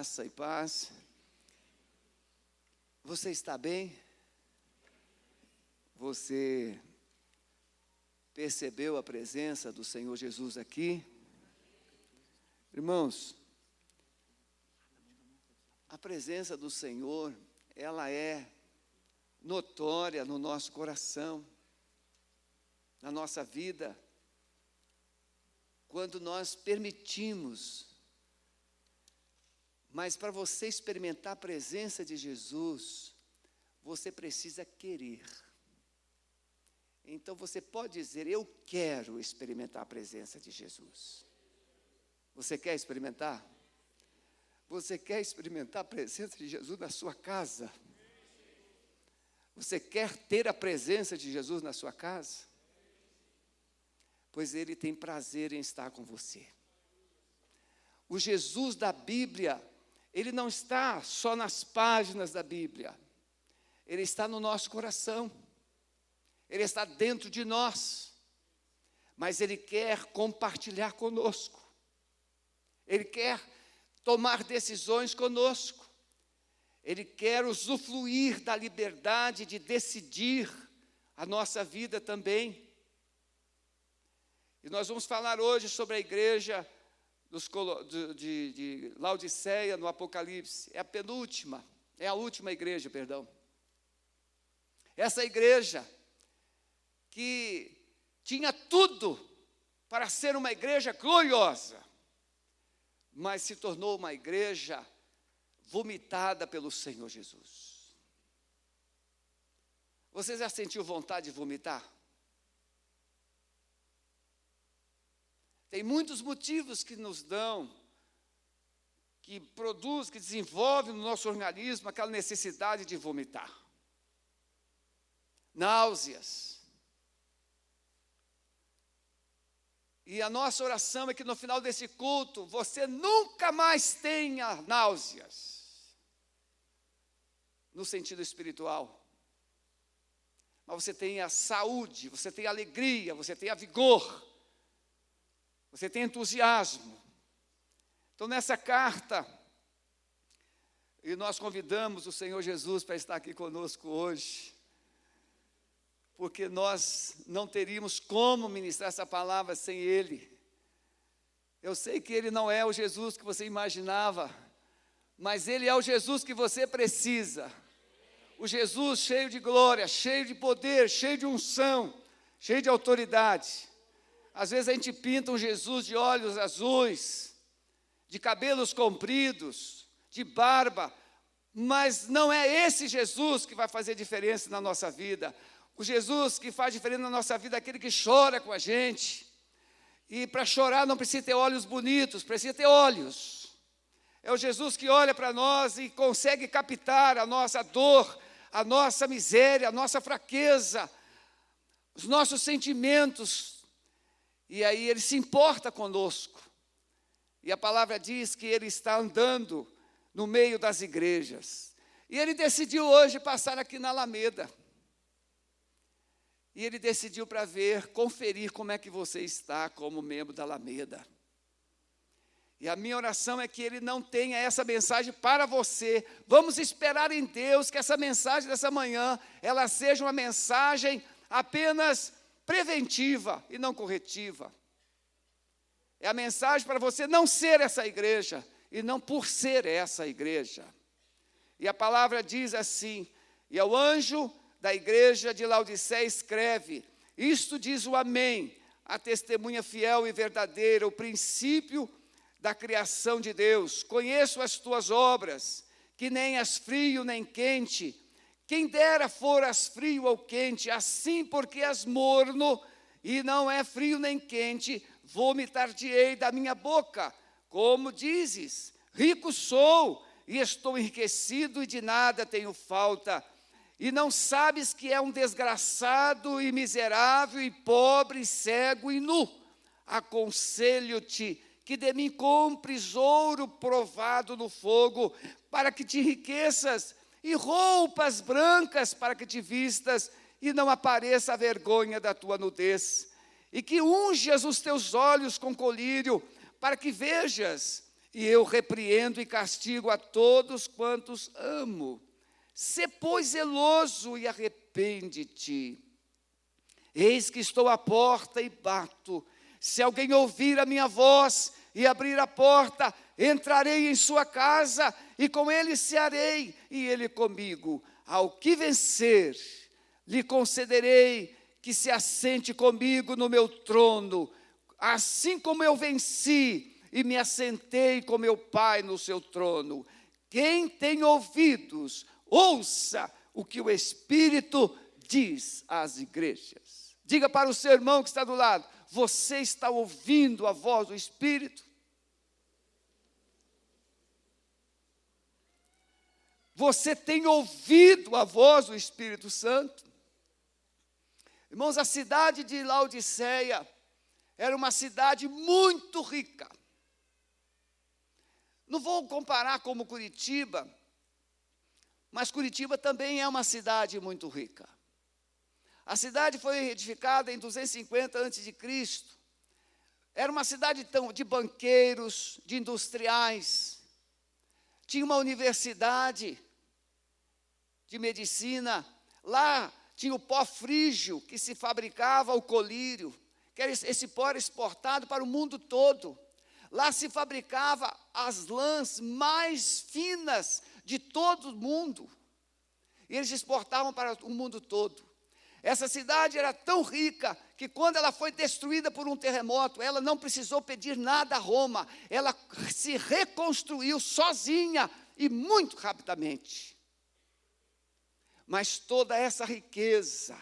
Graça e paz. Você está bem? Você percebeu a presença do Senhor Jesus aqui? Irmãos, a presença do Senhor, ela é notória no nosso coração, na nossa vida, quando nós permitimos. Mas para você experimentar a presença de Jesus, você precisa querer. Então você pode dizer: eu quero experimentar a presença de Jesus. Você quer experimentar? Você quer experimentar a presença de Jesus na sua casa? Você quer ter a presença de Jesus na sua casa? Pois Ele tem prazer em estar com você. O Jesus da Bíblia, Ele não está só nas páginas da Bíblia. Ele está no nosso coração. Ele está dentro de nós. Mas Ele quer compartilhar conosco. Ele quer tomar decisões conosco. Ele quer usufruir da liberdade de decidir a nossa vida também. E nós vamos falar hoje sobre a igreja de Laodiceia no Apocalipse. É a penúltima, é a última igreja, perdão. Essa igreja que tinha tudo para ser uma igreja gloriosa, mas se tornou uma igreja vomitada pelo Senhor Jesus. Você já sentiu vontade de vomitar? Tem muitos motivos que nos dão, que produz, que desenvolve no nosso organismo aquela necessidade de vomitar. Náuseas. E a nossa oração é que no final desse culto, você nunca mais tenha náuseas. No sentido espiritual. Mas você tenha saúde, você tenha alegria, você tenha vigor. Você tem entusiasmo. Então, nessa carta, e nós convidamos o Senhor Jesus para estar aqui conosco hoje, porque nós não teríamos como ministrar essa palavra sem Ele. Eu sei que Ele não é o Jesus que você imaginava, mas Ele é o Jesus que você precisa. O Jesus cheio de glória, cheio de poder, cheio de unção, cheio de autoridade. Às vezes a gente pinta um Jesus de olhos azuis, de cabelos compridos, de barba, mas não é esse Jesus que vai fazer diferença na nossa vida. O Jesus que faz diferença na nossa vida é aquele que chora com a gente. E para chorar não precisa ter olhos bonitos, precisa ter olhos. É o Jesus que olha para nós e consegue captar a nossa dor, a nossa miséria, a nossa fraqueza, os nossos sentimentos. E aí Ele se importa conosco. E a palavra diz que Ele está andando no meio das igrejas. E Ele decidiu hoje passar aqui na Alameda. E Ele decidiu para conferir como é que você está como membro da Alameda. E a minha oração é que Ele não tenha essa mensagem para você. Vamos esperar em Deus que essa mensagem dessa manhã, ela seja uma mensagem apenas preventiva e não corretiva. É a mensagem para você não ser essa igreja, e não por ser essa igreja. E a palavra diz assim: e ao anjo da igreja de Laodiceia escreve: isto diz o Amém, a testemunha fiel e verdadeira, o princípio da criação de Deus. Conheço as tuas obras, que nem és frio nem quente. Quem dera foras frio ou quente, assim porque és morno, e não é frio nem quente, vomitar-te-ei da minha boca. Como dizes, rico sou, e estou enriquecido, e de nada tenho falta. E não sabes que é um desgraçado, e miserável, e pobre, cego e nu. Aconselho-te que de mim compres ouro provado no fogo, para que te enriqueças, e roupas brancas para que te vistas, e não apareça a vergonha da tua nudez. E que unjas os teus olhos com colírio, para que vejas, e eu repreendo e castigo a todos quantos amo. Sê, pois, zeloso e arrepende-te. Eis que estou à porta e bato. Se alguém ouvir a minha voz e abrir a porta, entrarei em sua casa e com ele cearei e ele comigo. Ao que vencer, lhe concederei que se assente comigo no meu trono, assim como eu venci e me assentei com meu Pai no seu trono. Quem tem ouvidos, ouça o que o Espírito diz às igrejas. Diga para o seu irmão que está do lado: você está ouvindo a voz do Espírito? Você tem ouvido a voz do Espírito Santo? Irmãos, a cidade de Laodiceia era uma cidade muito rica. Não vou comparar como Curitiba, mas Curitiba também é uma cidade muito rica. A cidade foi edificada em 250 a.C. Era uma cidade de banqueiros, de industriais. Tinha uma universidade de medicina. Lá tinha o pó frígio, que se fabricava o colírio, que era esse pó era exportado para o mundo todo. Lá se fabricava as lãs mais finas de todo o mundo. E eles exportavam para o mundo todo. Essa cidade era tão rica que quando ela foi destruída por um terremoto, ela não precisou pedir nada a Roma. Ela se reconstruiu sozinha e muito rapidamente. Mas toda essa riqueza,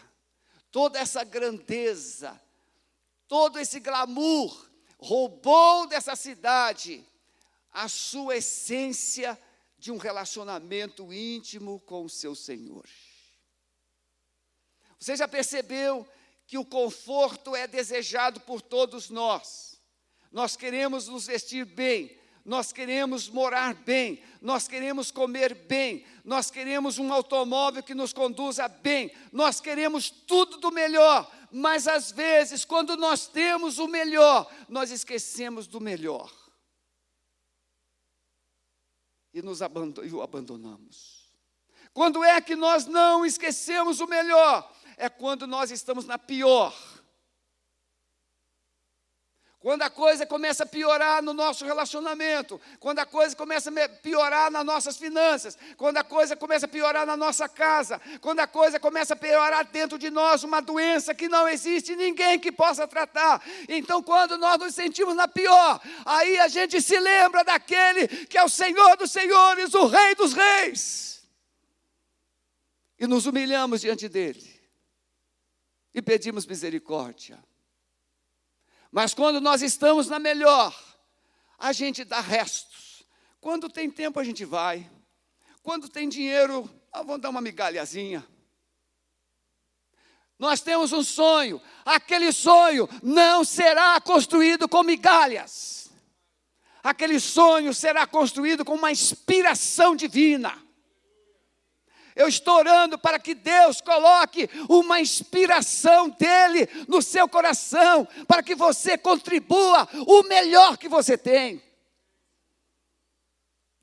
toda essa grandeza, todo esse glamour, roubou dessa cidade a sua essência de um relacionamento íntimo com o seu Senhor. Você já percebeu que o conforto é desejado por todos nós? Nós queremos nos vestir bem, nós queremos morar bem, nós queremos comer bem, nós queremos um automóvel que nos conduza bem, nós queremos tudo do melhor, mas às vezes, quando nós temos o melhor, nós esquecemos do melhor. E o abandonamos. Quando é que nós não esquecemos o melhor? É quando nós estamos na pior. Quando a coisa começa a piorar no nosso relacionamento, quando a coisa começa a piorar nas nossas finanças, quando a coisa começa a piorar na nossa casa, quando a coisa começa a piorar dentro de nós, uma doença que não existe ninguém que possa tratar. Então, quando nós nos sentimos na pior, aí a gente se lembra daquele que é o Senhor dos senhores, o Rei dos reis. E nos humilhamos diante dele. E pedimos misericórdia. Mas quando nós estamos na melhor, a gente dá restos. Quando tem tempo a gente vai. Quando tem dinheiro, vamos dar uma migalhazinha. Nós temos um sonho. Aquele sonho não será construído com migalhas. Aquele sonho será construído com uma inspiração divina. Eu estou orando para que Deus coloque uma inspiração dEle no seu coração, para que você contribua o melhor que você tem.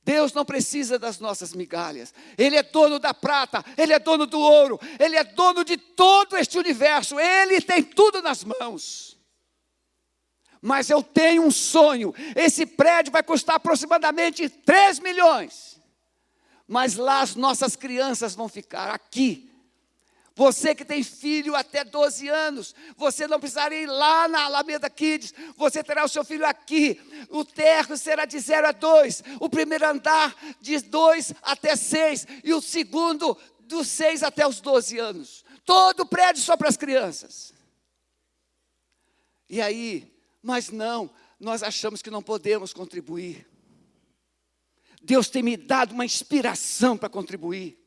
Deus não precisa das nossas migalhas. Ele é dono da prata, Ele é dono do ouro, Ele é dono de todo este universo. Ele tem tudo nas mãos. Mas eu tenho um sonho. Esse prédio vai custar aproximadamente 3 milhões. Mas lá as nossas crianças vão ficar aqui. Você que tem filho até 12 anos, você não precisaria ir lá na Alameda Kids, você terá o seu filho aqui. O térreo será de 0 a 2, o primeiro andar de 2 até 6, e o segundo dos 6 até os 12 anos. Todo o prédio só para as crianças. E aí, mas não, nós achamos que não podemos contribuir. Deus tem me dado uma inspiração para contribuir.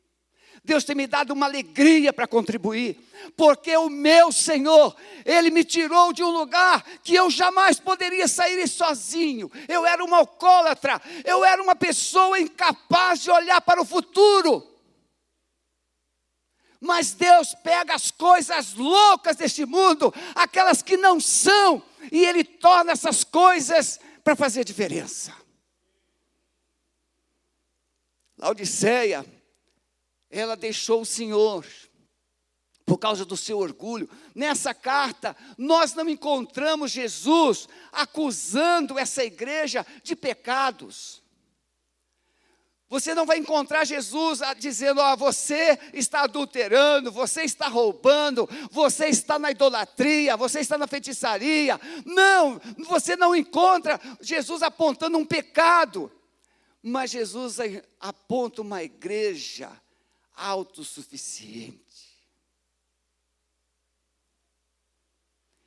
Deus tem me dado uma alegria para contribuir. Porque o meu Senhor, Ele me tirou de um lugar que eu jamais poderia sair sozinho. Eu era um alcoólatra. Eu era uma pessoa incapaz de olhar para o futuro. Mas Deus pega as coisas loucas deste mundo, aquelas que não são, e Ele torna essas coisas para fazer diferença. Laodiceia, ela deixou o Senhor por causa do seu orgulho. Nessa carta, nós não encontramos Jesus acusando essa igreja de pecados. Você não vai encontrar Jesus dizendo, você está adulterando, você está roubando, você está na idolatria, você está na feitiçaria. Não, você não encontra Jesus apontando um pecado. Mas Jesus aponta uma igreja autossuficiente.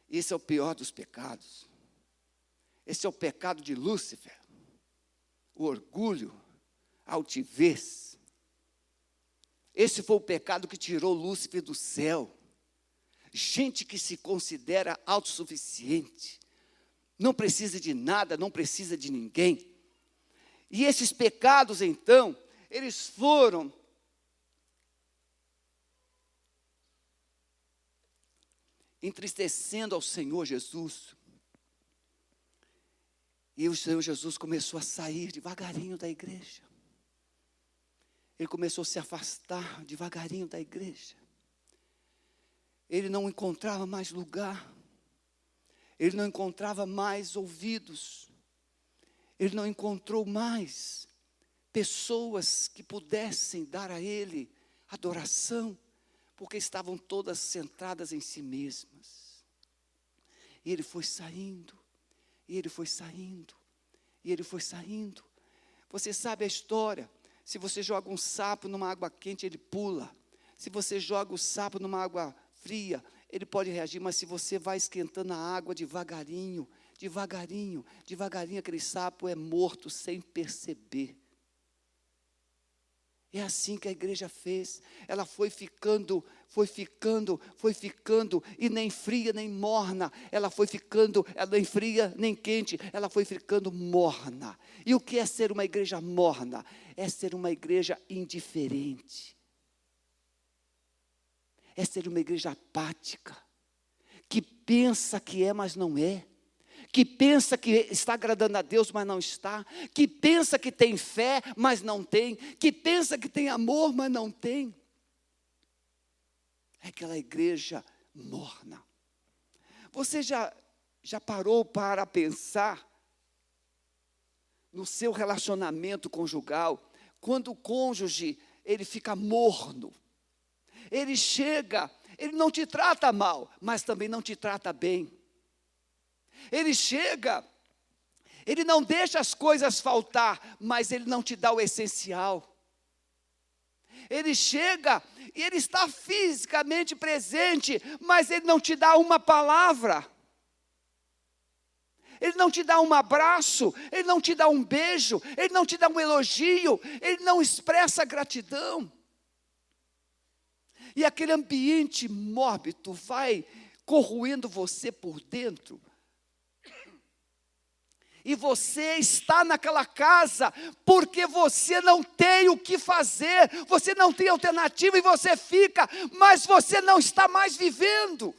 Esse é o pior dos pecados. Esse é o pecado de Lúcifer. O orgulho, a altivez. Esse foi o pecado que tirou Lúcifer do céu. Gente que se considera autossuficiente. Não precisa de nada, não precisa de ninguém. E esses pecados, então, eles foram entristecendo ao Senhor Jesus. E o Senhor Jesus começou a sair devagarinho da igreja. Ele começou a se afastar devagarinho da igreja. Ele não encontrava mais lugar. Ele não encontrava mais ouvidos. Ele não encontrou mais pessoas que pudessem dar a ele adoração, porque estavam todas centradas em si mesmas. E ele foi saindo, e ele foi saindo, e ele foi saindo. Você sabe a história. Se você joga um sapo numa água quente, ele pula. Se você joga o sapo numa água fria, ele pode reagir. Mas se você vai esquentando a água devagarinho, devagarinho, devagarinho, aquele sapo é morto sem perceber. É assim que a igreja fez. Ela foi ficando, e nem fria nem morna. Ela foi ficando, ela nem fria nem quente, ela foi ficando morna. E o que é ser uma igreja morna? É ser uma igreja indiferente. É ser uma igreja apática, que pensa que é, mas não é. Que pensa que está agradando a Deus, mas não está. Que pensa que tem fé, mas não tem. Que pensa que tem amor, mas não tem. É aquela igreja morna. Você já parou para pensar no seu relacionamento conjugal, quando o cônjuge, ele fica morno. Ele chega, ele não te trata mal, mas também não te trata bem. Ele chega, ele não deixa as coisas faltar, mas ele não te dá o essencial. Ele chega e ele está fisicamente presente, mas ele não te dá uma palavra. Ele não te dá um abraço, ele não te dá um beijo, ele não te dá um elogio, ele não expressa gratidão. E aquele ambiente mórbido vai corroendo você por dentro. E você está naquela casa porque você não tem o que fazer, você não tem alternativa e você fica, mas você não está mais vivendo.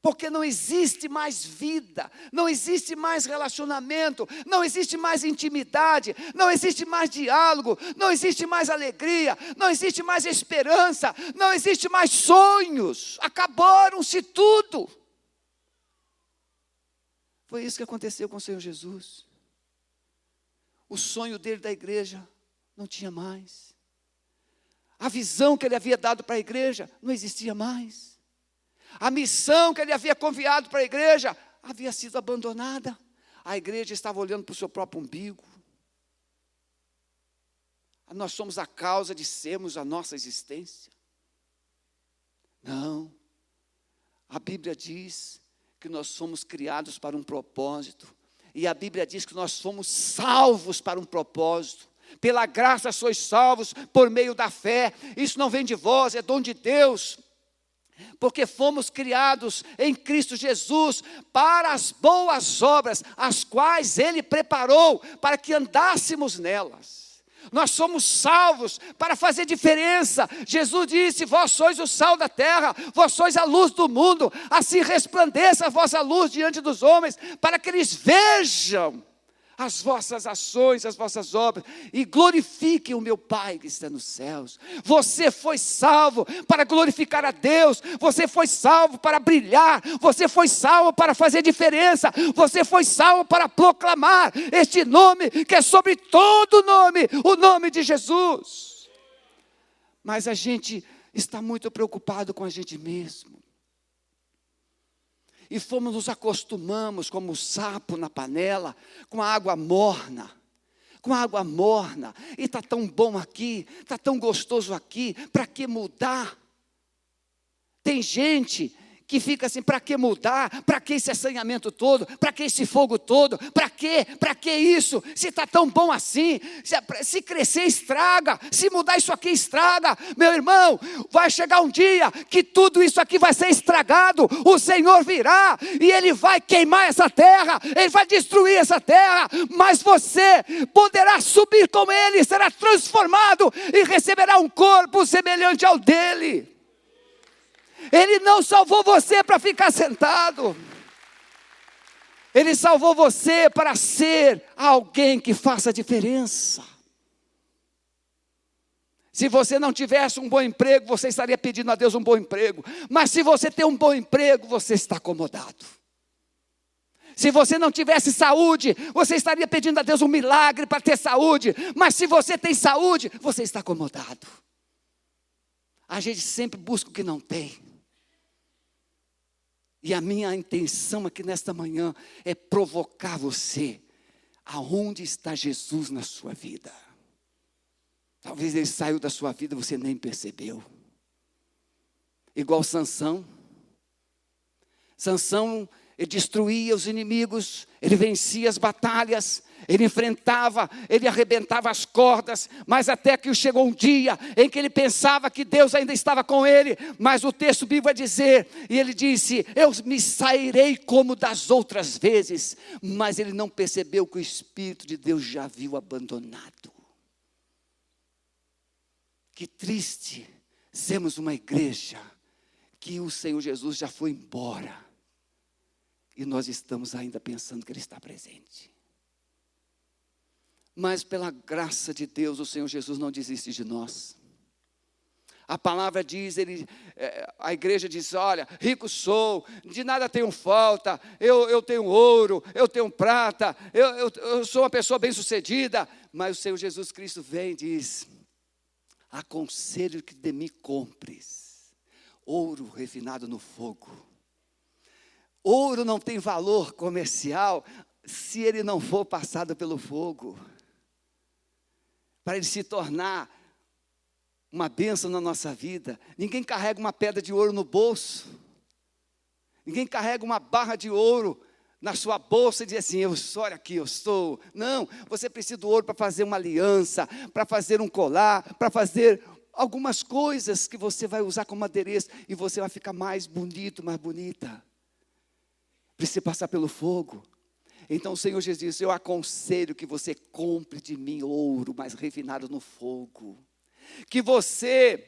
Porque não existe mais vida, não existe mais relacionamento, não existe mais intimidade, não existe mais diálogo, não existe mais alegria, não existe mais esperança, não existe mais sonhos, acabaram-se tudo. Foi isso que aconteceu com o Senhor Jesus. O sonho dele da igreja não tinha mais. A visão que ele havia dado para a igreja não existia mais. A missão que ele havia confiado para a igreja havia sido abandonada. A igreja estava olhando para o seu próprio umbigo. Nós somos a causa de sermos a nossa existência. Não. A Bíblia diz que nós somos criados para um propósito. E a Bíblia diz que nós fomos salvos para um propósito. Pela graça sois salvos por meio da fé. Isso não vem de vós, é dom de Deus. Porque fomos criados em Cristo Jesus para as boas obras, as quais Ele preparou para que andássemos nelas. Nós somos salvos para fazer diferença. Jesus disse, vós sois o sal da terra, vós sois a luz do mundo. Assim resplandeça a vossa luz diante dos homens, para que eles vejam as vossas ações, as vossas obras, e glorifiquem o meu Pai que está nos céus. Você foi salvo para glorificar a Deus, você foi salvo para brilhar, você foi salvo para fazer diferença, você foi salvo para proclamar este nome que é sobre todo nome, o nome de Jesus. Mas a gente está muito preocupado com a gente mesmo. E nos acostumamos como o sapo na panela, com a água morna. Com a água morna. E está tão bom aqui, está tão gostoso aqui, para que mudar? Tem gente que fica assim, para que mudar? Para que esse assanhamento todo? Para que esse fogo todo? Para quê? Para que isso? Se está tão bom assim, se crescer estraga, se mudar isso aqui estraga. Meu irmão, vai chegar um dia que tudo isso aqui vai ser estragado, o Senhor virá e Ele vai queimar essa terra, Ele vai destruir essa terra, mas você poderá subir com Ele, será transformado e receberá um corpo semelhante ao dele. Ele não salvou você para ficar sentado. Ele salvou você para ser alguém que faça diferença. Se você não tivesse um bom emprego, você estaria pedindo a Deus um bom emprego. Mas se você tem um bom emprego, você está acomodado. Se você não tivesse saúde, você estaria pedindo a Deus um milagre para ter saúde. Mas se você tem saúde, você está acomodado. A gente sempre busca o que não tem. E a minha intenção aqui nesta manhã é provocar você. Aonde está Jesus na sua vida? Talvez Ele saiu da sua vida e você nem percebeu. Igual Sansão. Sansão, ele destruía os inimigos, ele vencia as batalhas, ele enfrentava, ele arrebentava as cordas, mas até que chegou um dia em que ele pensava que Deus ainda estava com ele, mas o texto bíblico vai dizer, e ele disse, eu me sairei como das outras vezes, mas ele não percebeu que o Espírito de Deus já havia abandonado. Que triste sermos uma igreja que o Senhor Jesus já foi embora, e nós estamos ainda pensando que Ele está presente. Mas pela graça de Deus, o Senhor Jesus não desiste de nós. A palavra diz, a igreja diz, olha, rico sou, de nada tenho falta, eu tenho ouro, eu tenho prata, eu sou uma pessoa bem sucedida. Mas o Senhor Jesus Cristo vem e diz, aconselho que de mim compres ouro refinado no fogo. Ouro não tem valor comercial se ele não for passado pelo fogo. Para ele se tornar uma bênção na nossa vida. Ninguém carrega uma pedra de ouro no bolso. Ninguém carrega uma barra de ouro na sua bolsa e diz assim, olha aqui, eu estou. Não, você precisa do ouro para fazer uma aliança, para fazer um colar, para fazer algumas coisas que você vai usar como adereço e você vai ficar mais bonito, mais bonita. Precisa passar pelo fogo. Então o Senhor Jesus disse, eu aconselho que você compre de mim ouro, mais refinado no fogo. Que você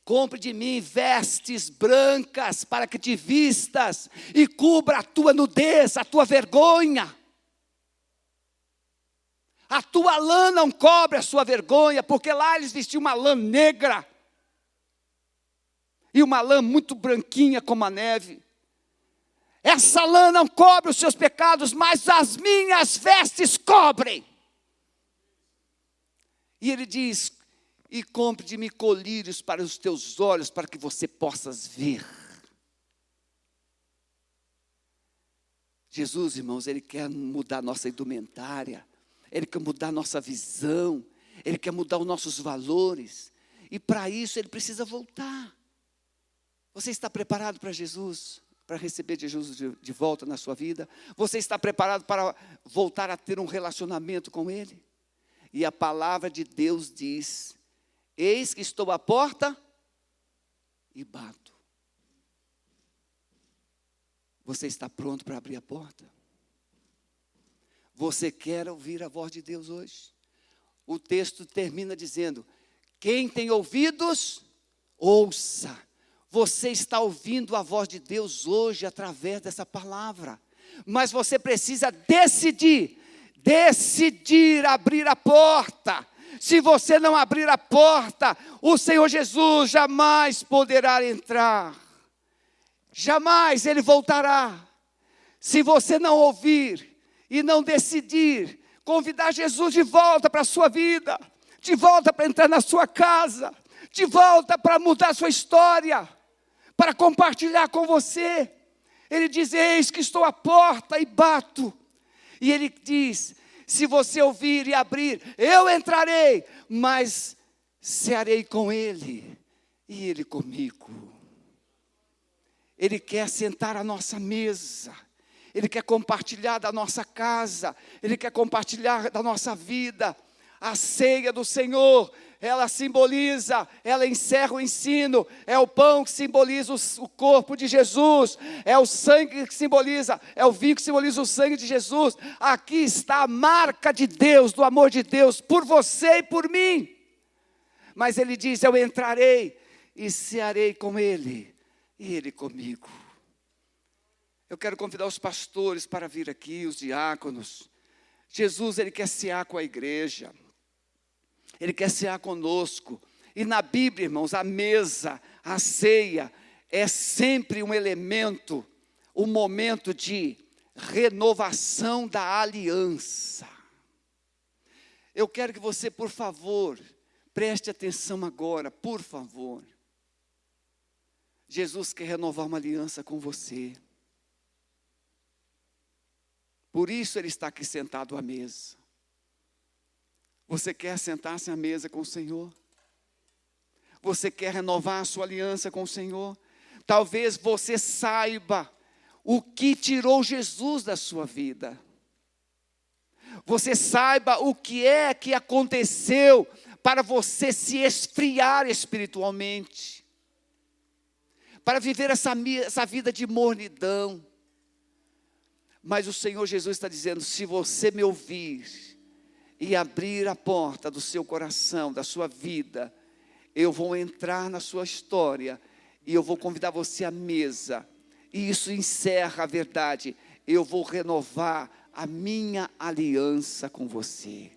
compre de mim vestes brancas, para que te vistas, e cubra a tua nudez, a tua vergonha. A tua lã não cobre a sua vergonha, porque lá eles vestiam uma lã negra, e uma lã muito branquinha como a neve. Essa lã não cobre os seus pecados, mas as minhas vestes cobrem. E ele diz, e compre de mim colírios para os teus olhos, para que você possas ver. Jesus, irmãos, Ele quer mudar nossa indumentária, Ele quer mudar nossa visão, Ele quer mudar os nossos valores, e para isso Ele precisa voltar. Você está preparado para Jesus? Para receber Jesus de volta na sua vida? Você está preparado para voltar a ter um relacionamento com Ele? E a palavra de Deus diz, eis que estou à porta e bato. Você está pronto para abrir a porta? Você quer ouvir a voz de Deus hoje? O texto termina dizendo, quem tem ouvidos, ouça. Você está ouvindo a voz de Deus hoje através dessa palavra. Mas você precisa decidir decidir abrir a porta. Se você não abrir a porta, o Senhor Jesus jamais poderá entrar. Jamais Ele voltará. Se você não ouvir e não decidir, convidar Jesus de volta para a sua vida, de volta para entrar na sua casa, de volta para mudar a sua história, para compartilhar com você. Ele diz: eis que estou à porta e bato. E Ele diz: se você ouvir e abrir, eu entrarei, mas cearei com Ele e Ele comigo. Ele quer sentar à nossa mesa, Ele quer compartilhar da nossa casa, Ele quer compartilhar da nossa vida. A ceia do Senhor, ela simboliza, ela encerra o ensino, é o pão que simboliza o corpo de Jesus, é o sangue que simboliza, é o vinho que simboliza o sangue de Jesus. Aqui está a marca de Deus, do amor de Deus, por você e por mim. Mas Ele diz: eu entrarei e cearei com Ele, e Ele comigo. Eu quero convidar os pastores para vir aqui, os diáconos. Jesus, Ele quer cear com a igreja. Ele quer cear conosco. E na Bíblia, irmãos, a mesa, a ceia, é sempre um elemento, um momento de renovação da aliança. Eu quero que você, por favor, preste atenção agora, por favor. Jesus quer renovar uma aliança com você. Por isso Ele está aqui sentado à mesa. Você quer sentar-se à mesa com o Senhor? Você quer renovar a sua aliança com o Senhor? Talvez você saiba o que tirou Jesus da sua vida. Você saiba o que é que aconteceu para você se esfriar espiritualmente, para viver essa vida de mornidão. Mas o Senhor Jesus está dizendo: se você me ouvir e abrir a porta do seu coração, da sua vida, eu vou entrar na sua história e eu vou convidar você à mesa. E isso encerra a verdade: eu vou renovar a minha aliança com você.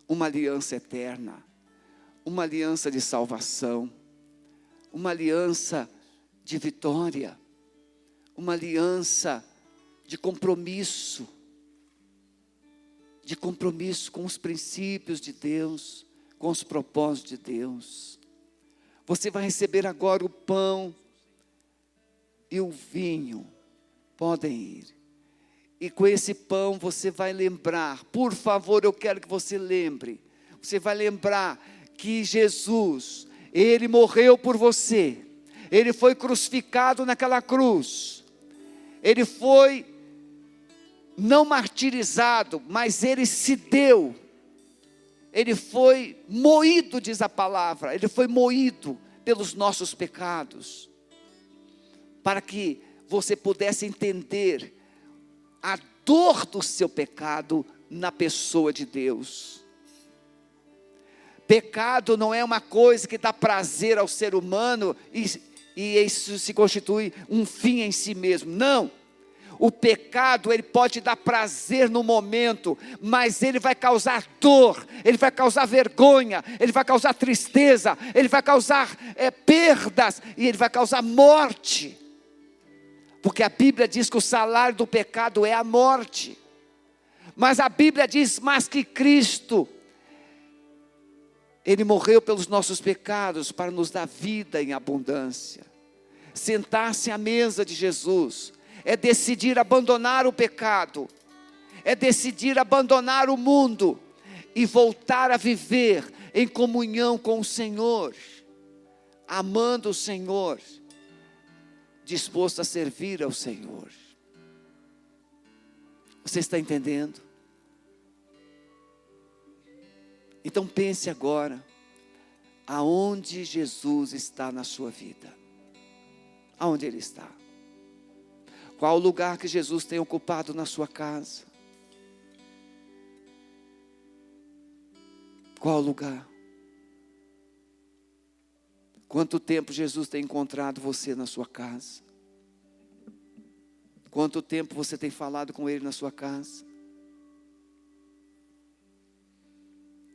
Uma aliança eterna, uma aliança de salvação, uma aliança de vitória, uma aliança de compromisso com os princípios de Deus, com os propósitos de Deus. Você vai receber agora o pão e o vinho, podem ir. E com esse pão você vai lembrar, por favor, eu quero que você lembre, você vai lembrar que Jesus, Ele morreu por você, Ele foi crucificado naquela cruz, Ele foi não martirizado, mas Ele se deu, Ele foi moído, diz a palavra, Ele foi moído pelos nossos pecados, para que você pudesse entender a dor do seu pecado na pessoa de Deus. Pecado não é uma coisa que dá prazer ao ser humano e isso se constitui um fim em si mesmo, não. O pecado, ele pode dar prazer no momento, mas ele vai causar dor, ele vai causar vergonha, ele vai causar tristeza, ele vai causar perdas e ele vai causar morte. Porque a Bíblia diz que o salário do pecado é a morte. Mas a Bíblia diz: mas que Cristo, Ele morreu pelos nossos pecados para nos dar vida em abundância. Sentar-se à mesa de Jesus é decidir abandonar o pecado, é decidir abandonar o mundo e voltar a viver em comunhão com o Senhor, amando o Senhor, disposto a servir ao Senhor. Você está entendendo? Então pense agora, aonde Jesus está na sua vida? Aonde Ele está? Qual o lugar que Jesus tem ocupado na sua casa? Qual o lugar? Quanto tempo Jesus tem encontrado você na sua casa? Quanto tempo você tem falado com Ele na sua casa?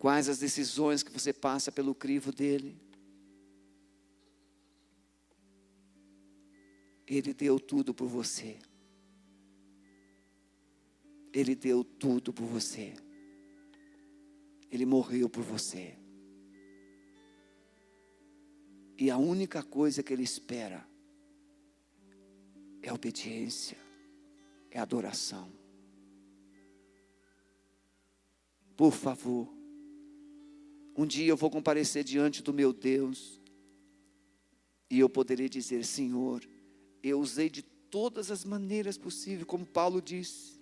Quais as decisões que você passa pelo crivo dele? Ele deu tudo por você. Ele deu tudo por você. Ele morreu por você. E a única coisa que Ele espera é a obediência, é a adoração. Por favor, um dia eu vou comparecer diante do meu Deus e eu poderei dizer: Senhor, eu usei de todas as maneiras possíveis, como Paulo disse.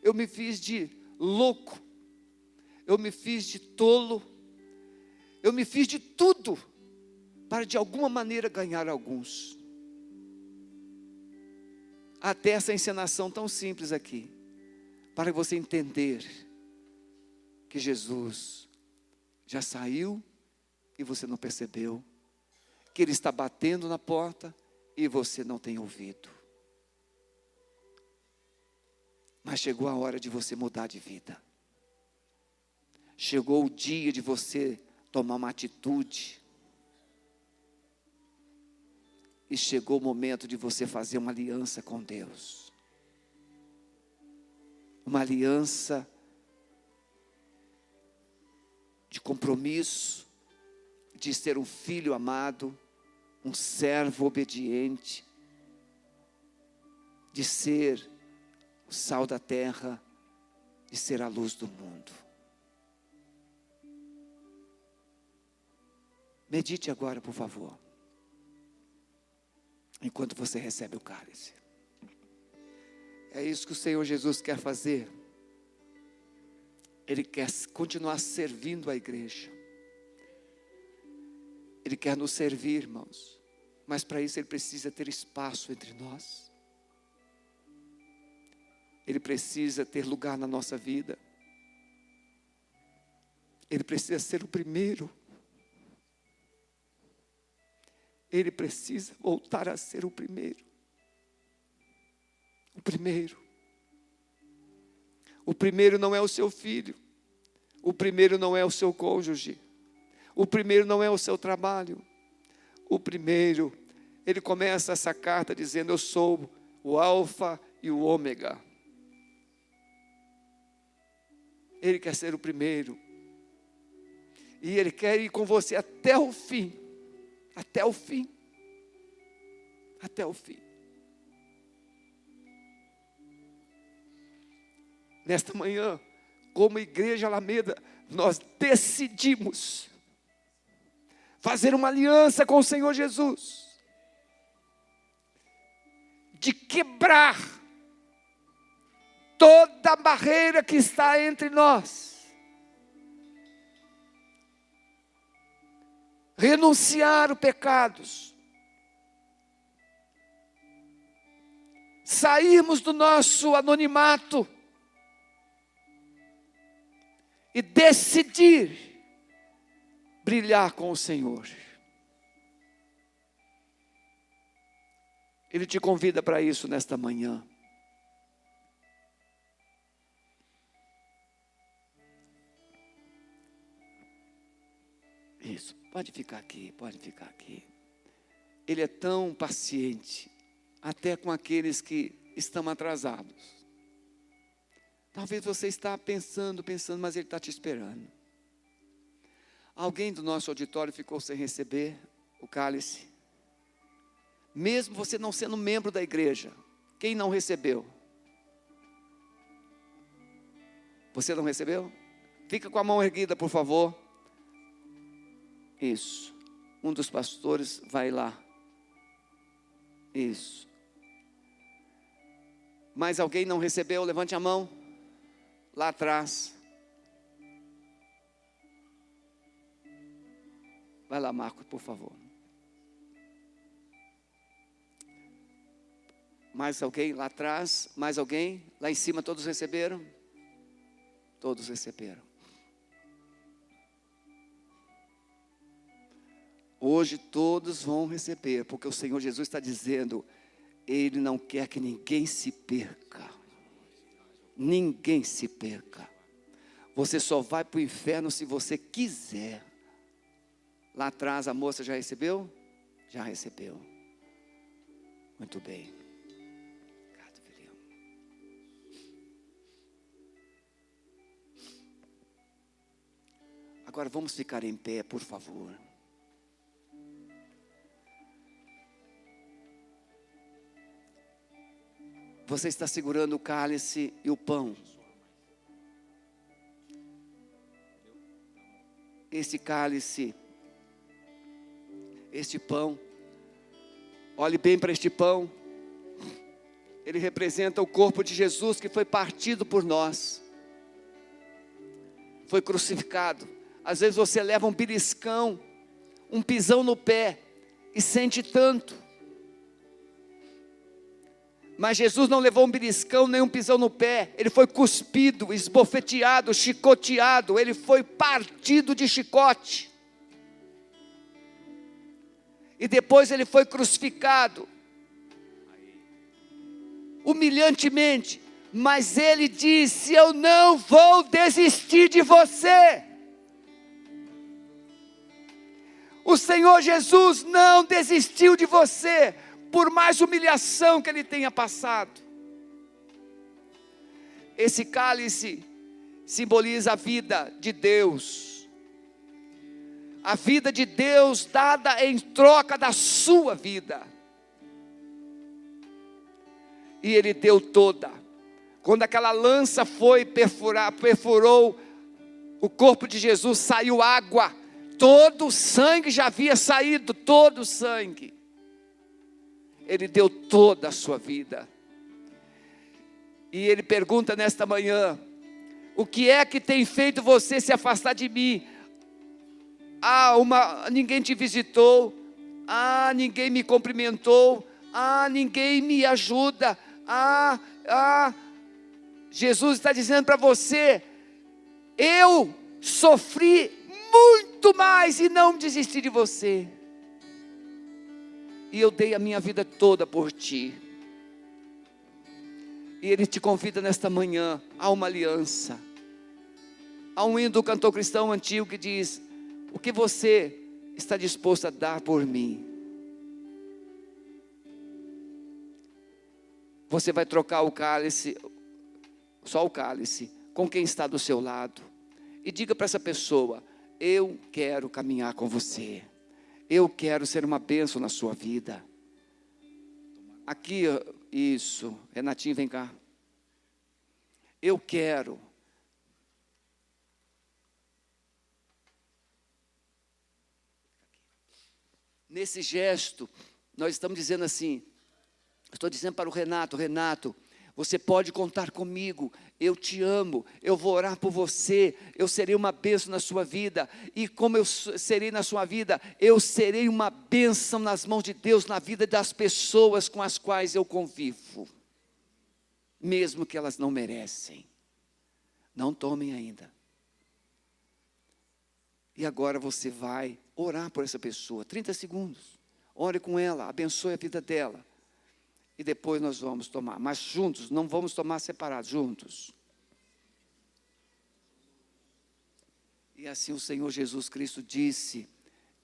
Eu me fiz de louco, eu me fiz de tolo, eu me fiz de tudo para de alguma maneira ganhar alguns. Até essa encenação tão simples aqui, para você entender que Jesus já saiu e você não percebeu, que Ele está batendo na porta e você não tem ouvido. Mas chegou a hora de você mudar de vida. Chegou o dia de você tomar uma atitude. E chegou o momento de você fazer uma aliança com Deus. Uma aliança de compromisso, de ser um filho amado, um servo obediente, de ser o sal da terra, de ser a luz do mundo. Medite agora, por favor, enquanto você recebe o cálice. É isso que o Senhor Jesus quer fazer. Ele quer continuar servindo a igreja. Ele quer nos servir, irmãos. Mas para isso Ele precisa ter espaço entre nós. Ele precisa ter lugar na nossa vida. Ele precisa ser o primeiro. Ele precisa voltar a ser o primeiro. O primeiro. O primeiro não é o seu filho. O primeiro não é o seu cônjuge. O primeiro não é o seu trabalho. O primeiro, ele começa essa carta dizendo: eu sou o alfa e o ômega. Ele quer ser o primeiro. E Ele quer ir com você até o fim. Até o fim. Até o fim. Nesta manhã, como Igreja Alameda, nós decidimos fazer uma aliança com o Senhor Jesus, de quebrar toda a barreira que está entre nós, renunciar os pecados, sairmos do nosso anonimato e decidir brilhar com o Senhor. Ele te convida para isso nesta manhã. Isso, pode ficar aqui, pode ficar aqui. Ele é tão paciente, até com aqueles que estão atrasados. Talvez você está pensando, mas Ele está te esperando. Alguém do nosso auditório ficou sem receber o cálice? Mesmo você não sendo membro da igreja, quem não recebeu? Você não recebeu? Fica com a mão erguida, por favor. Isso. Um dos pastores vai lá. Isso. Mais alguém não recebeu? Levante a mão. Lá atrás. Vai lá, Marcos, por favor. Mais alguém lá atrás? Mais alguém? Lá em cima todos receberam? Todos receberam. Hoje todos vão receber, porque o Senhor Jesus está dizendo: Ele não quer que ninguém se perca. Ninguém se perca. Você só vai para o inferno se você quiser. Lá atrás a moça já recebeu? Já recebeu. Muito bem. Agora vamos ficar em pé, por favor. Você está segurando o cálice e o pão. Esse cálice, este pão, olhe bem para este pão. Ele representa o corpo de Jesus que foi partido por nós. Foi crucificado. Às vezes você leva um beliscão, um pisão no pé e sente tanto. Mas Jesus não levou um beliscão nem um pisão no pé. Ele foi cuspido, esbofeteado, chicoteado. Ele foi partido de chicote. E depois ele foi crucificado. Humilhantemente. Mas ele disse: eu não vou desistir de você. O Senhor Jesus não desistiu de você, por mais humilhação que ele tenha passado. Esse cálice simboliza a vida de Deus. A vida de Deus dada em troca da sua vida. E ele deu toda. Quando aquela lança foi perfurou o corpo de Jesus, saiu água. Todo o sangue já havia saído, todo o sangue. Ele deu toda a sua vida. E ele pergunta nesta manhã: o que é que tem feito você se afastar de mim? Ninguém te visitou. Ninguém me cumprimentou. Ninguém me ajuda. Jesus está dizendo para você: eu sofri muito mais e não desisti de você. E eu dei a minha vida toda por ti. E ele te convida nesta manhã a uma aliança. Há um hino do cantor cristão antigo que diz: o que você está disposto a dar por mim? Você vai trocar o cálice, só o cálice, com quem está do seu lado. E diga para essa pessoa: eu quero caminhar com você. Eu quero ser uma bênção na sua vida. Aqui, isso. Renatinho, vem cá. Eu quero. Nesse gesto, nós estamos dizendo assim. Estou dizendo para o Renato: Renato, você pode contar comigo, eu te amo, eu vou orar por você, eu serei uma bênção na sua vida, e como eu serei na sua vida, eu serei uma bênção nas mãos de Deus, na vida das pessoas com as quais eu convivo, mesmo que elas não merecem. Não tomem ainda. E agora você vai orar por essa pessoa, 30 segundos, ore com ela, abençoe a vida dela. E depois nós vamos tomar, mas juntos, não vamos tomar separados, juntos. E assim o Senhor Jesus Cristo disse: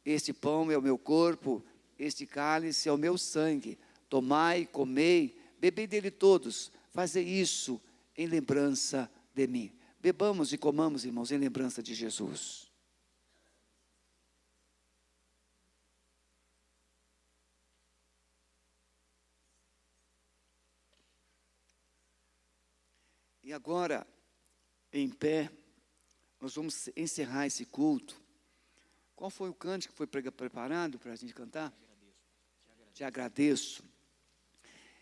este pão é o meu corpo, este cálice é o meu sangue, tomai, comei, bebei dele todos, fazei isso em lembrança de mim. Bebamos e comamos, irmãos, em lembrança de Jesus. E agora, em pé, nós vamos encerrar esse culto. Qual foi o cântico que foi preparado para a gente cantar? Te agradeço.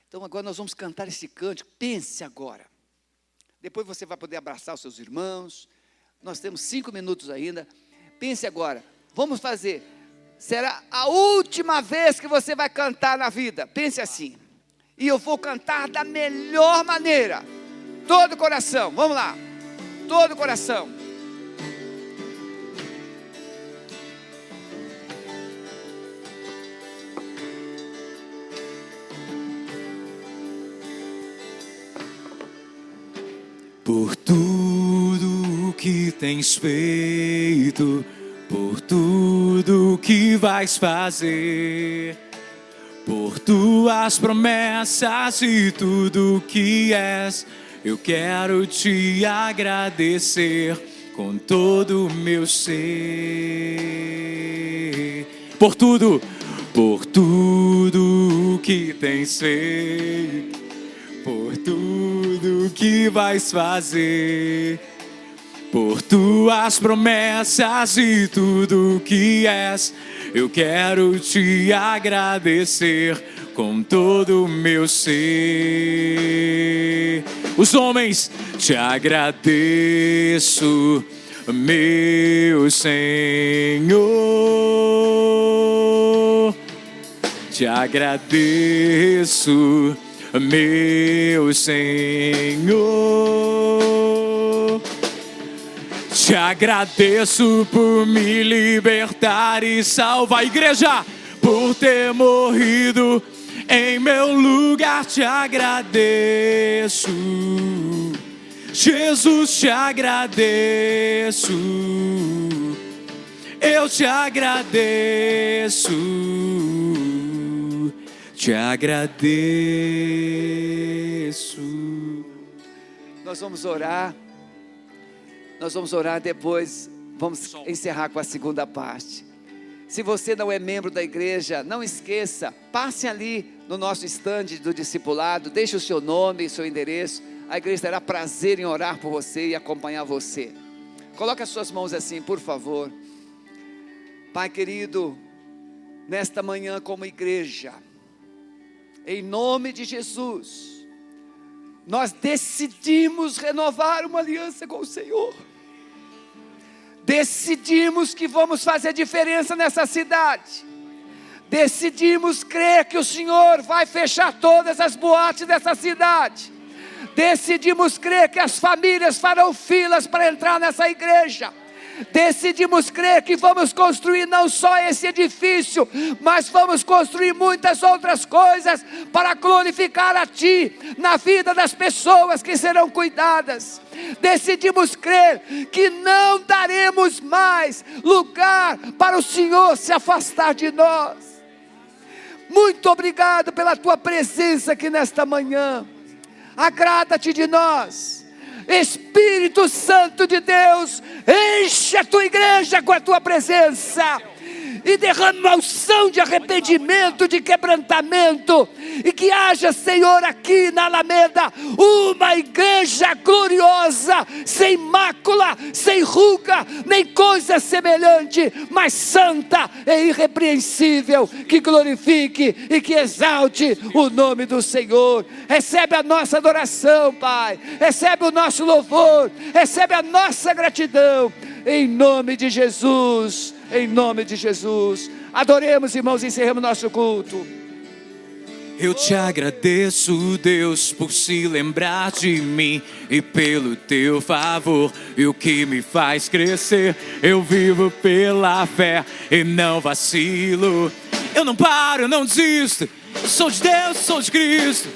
Então agora nós vamos cantar esse cântico. Pense agora. Depois você vai poder abraçar os seus irmãos. Nós temos 5 minutos ainda. Pense agora. Vamos fazer. Será a última vez que você vai cantar na vida. Pense assim. E eu vou cantar da melhor maneira. Todo o coração, vamos lá, todo o coração. Por tudo que que tens feito, por tudo que vais fazer, por tuas promessas e tudo que és. Eu quero te agradecer com todo o meu ser. Por tudo que tens feito, por tudo que vais fazer, por tuas promessas e tudo que és. Eu quero te agradecer com todo o meu ser. Os homens, te agradeço, meu Senhor. Te agradeço, meu Senhor. Te agradeço por me libertar e salvar. Igreja, por ter morrido em meu lugar. Te agradeço, Jesus, te agradeço. Eu te agradeço, te agradeço. Nós vamos orar. Nós vamos orar depois. Vamos encerrar com a segunda parte. Se você não é membro da igreja, não esqueça, passe ali no nosso estande do discipulado, deixe o seu nome e seu endereço. A igreja terá prazer em orar por você e acompanhar você. Coloque as suas mãos assim, por favor. Pai querido, nesta manhã como igreja, em nome de Jesus, nós decidimos renovar uma aliança com o Senhor. Decidimos que vamos fazer diferença nessa cidade. Decidimos crer que o Senhor vai fechar todas as boates dessa cidade. Decidimos crer que as famílias farão filas para entrar nessa igreja. Decidimos crer que vamos construir não só esse edifício, mas vamos construir muitas outras coisas para glorificar a Ti na vida das pessoas que serão cuidadas. Decidimos crer que não daremos mais lugar para o Senhor se afastar de nós. Muito obrigado pela Tua presença aqui nesta manhã. Agrada-te de nós. Espírito Santo de Deus, enche a Tua igreja com a Tua presença e derrama a unção de arrependimento, de quebrantamento, e que haja, Senhor, aqui na Alameda, uma igreja gloriosa, sem mácula, sem ruga, nem coisa semelhante, mas santa e irrepreensível, que glorifique e que exalte o nome do Senhor. Recebe a nossa adoração, Pai, recebe o nosso louvor, recebe a nossa gratidão, em nome de Jesus. Em nome de Jesus. Adoremos, irmãos, e encerremos nosso culto. Eu te agradeço, Deus, por se lembrar de mim e pelo Teu favor, e o que me faz crescer. Eu vivo pela fé e não vacilo. Eu não paro, eu não desisto. Sou de Deus, sou de Cristo.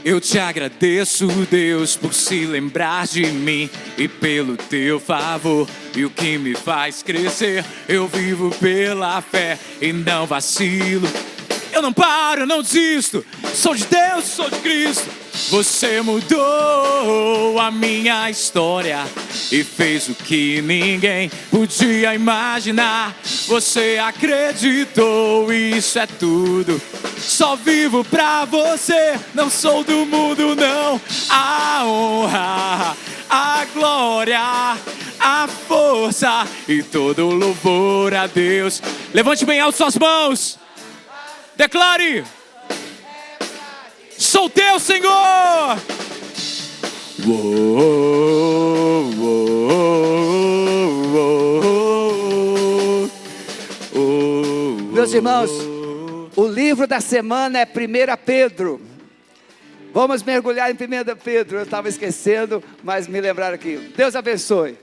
Eu te agradeço, Deus, por se lembrar de mim e pelo Teu favor, e o que me faz crescer. Eu vivo pela fé e não vacilo. Eu não paro, eu não desisto. Sou de Deus, sou de Cristo. Você mudou a minha história e fez o que ninguém podia imaginar. Você acreditou, isso é tudo. Só vivo pra você, não sou do mundo não. A honra, a glória, a força e todo o louvor a Deus. Levante bem alto suas mãos. Declare: sou teu, Senhor. Meus irmãos, o livro da semana é 1 Pedro. Vamos mergulhar em 1 Pedro. Eu estava esquecendo, mas me lembraram aqui. Deus abençoe.